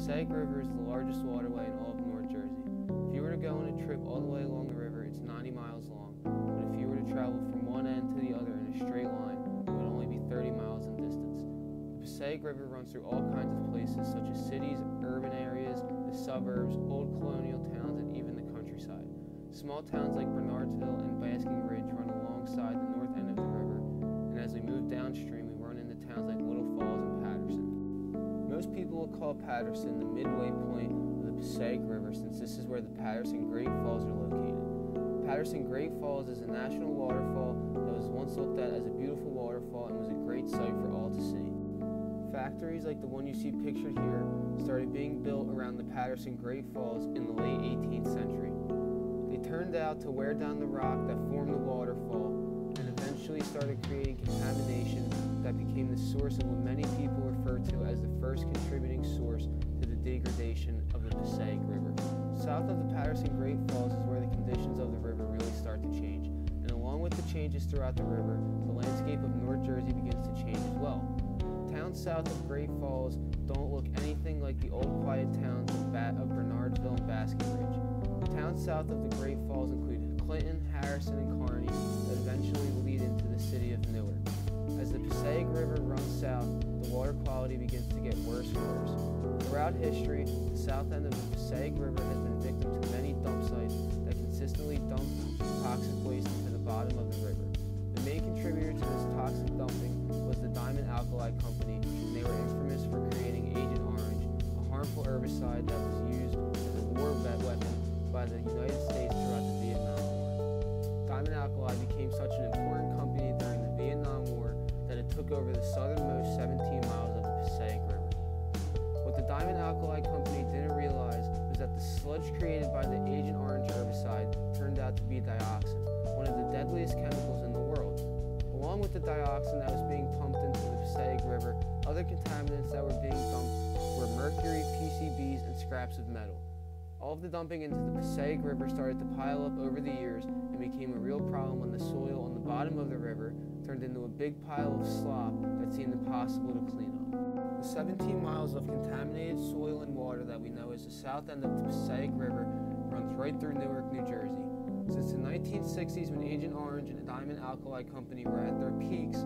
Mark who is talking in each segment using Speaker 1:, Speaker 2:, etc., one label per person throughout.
Speaker 1: Passaic River is the largest waterway in all of North Jersey. If you were to go on a trip all the way along the river, it's 90 miles long, but if you were to travel from one end to the other in a straight line, it would only be 30 miles in distance. The Passaic River runs through all kinds of places such as cities, urban areas, the suburbs, old colonial towns, and even the countryside. Small towns like Bernardsville and Basking Ridge run alongside the north end of the river, and as we move downstream, we run into towns like Little Falls and Patterson. Most people will call Patterson the midway point of the Passaic River since this is where the Patterson Great Falls are located. Patterson Great Falls is a national waterfall that was once looked at as a beautiful waterfall and was a great sight for all to see. Factories like the one you see pictured here started being built around the Patterson Great Falls in the late 18th century. They turned out to wear down the rock that formed the waterfall and eventually started creating contamination that became the source of what many people refer to as the first contributing source to the degradation of the Passaic River. South of the Patterson Great Falls is where the conditions of the river really start to change, and along with the changes throughout the river, the landscape of North Jersey begins to change as well. Towns south of Great Falls don't look anything like the old quiet towns of Bernardsville and Basking Ridge. Towns south of the Great Falls include Clinton, Harrison, and Kearney that eventually will lead into the city of Newark. As the Passaic River runs south, the water quality begins to get worse and worse. Throughout history, the south end of the Passaic River has been victim to many dump sites that consistently dump toxic waste into the bottom of the river. The main contributor to this toxic dumping was the Diamond Alkali Company, and they were infamous for creating Agent Orange, a harmful herbicide that was used as a war weapon by the United States throughout the Vietnam War. Diamond Alkali became such an important company during the Vietnam War that it took over the southernmost 17 miles of the Passaic River. What the Diamond Alkali Company didn't realize was that the sludge created by the Agent Orange herbicide turned out to be dioxin, one of the deadliest chemicals in the world. Along with the dioxin that was being pumped into the Passaic River, other contaminants that were being dumped were mercury, PCBs, and scraps of metal. All of the dumping into the Passaic River started to pile up over the years and became a real problem when the soil on the bottom of the river turned into a big pile of slop that seemed impossible to clean up. The 17 miles of contaminated soil and water that we know as the south end of the Passaic River runs right through Newark, New Jersey. Since the 1960s, when Agent Orange and the Diamond Alkali Company were at their peaks,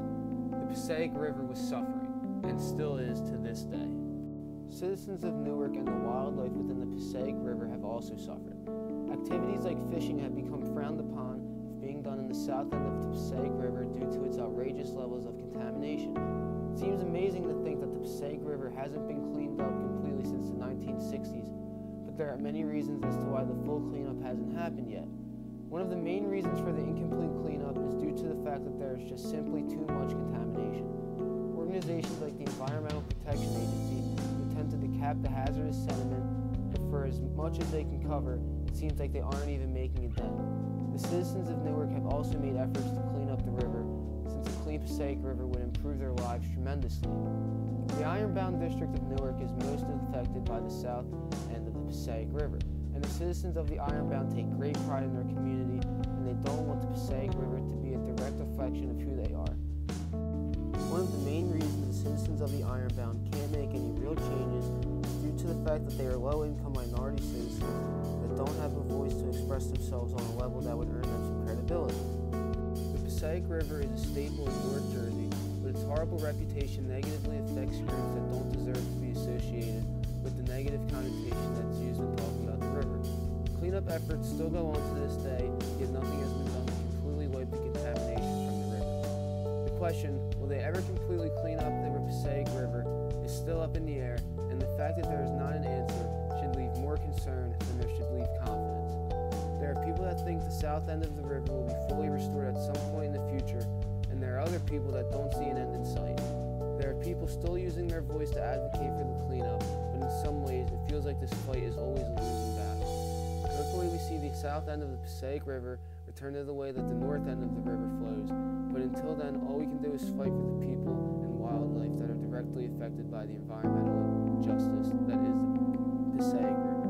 Speaker 1: the Passaic River was suffering, and still is to this day. Citizens of Newark and the wildlife within the Passaic River have also suffered. Activities like fishing have become frowned upon if being done in the south end of the Passaic River due to its outrageous levels of contamination. It seems amazing to think that the Passaic River hasn't been cleaned up completely since the 1960s, but there are many reasons as to why the full cleanup hasn't happened yet. One of the main reasons for the incomplete cleanup is due to the fact that there is just simply too much contamination. Organizations like the Environmental Protection Agency attempted to cap the hazardous sediment, but for as much as they can cover, it seems like they aren't even making a dent. The citizens of Newark have also made efforts to clean up the river, since a clean Passaic River would improve their lives tremendously. The Ironbound district of Newark is most affected by the south end of the Passaic River, and the citizens of the Ironbound take great pride in their community, and they don't want the Passaic River to be a direct reflection of who they are. One of the main reasons the citizens of the Ironbound can't make any real changes is due to the fact that they are low-income minority citizens that don't have a voice to express themselves on a level that would earn them some credibility. The Passaic River is a staple of North Jersey, but its horrible reputation negatively affects groups that don't deserve to be associated with the negative connotation that's used when talking about the river. Cleanup efforts still go on to this day, yet nothing has been done to completely wipe the contamination from the river. The question, will they ever completely clean up the Passaic River, is still up in the air, and the fact that there is not an answer should leave more concern than there should leave confidence. There are people that think the south end of the river will be fully restored at some point in the future, and there are other people that don't see an end in sight. There are people still using their voice to advocate for the cleanup, but in some ways it feels like this fight is always a losing battle. Hopefully we see the south end of the Passaic River return to the way that the north end of the river flows, but until then all we can do is fight for the people and wildlife that are directly affected by the environmental injustice that is the Passaic River.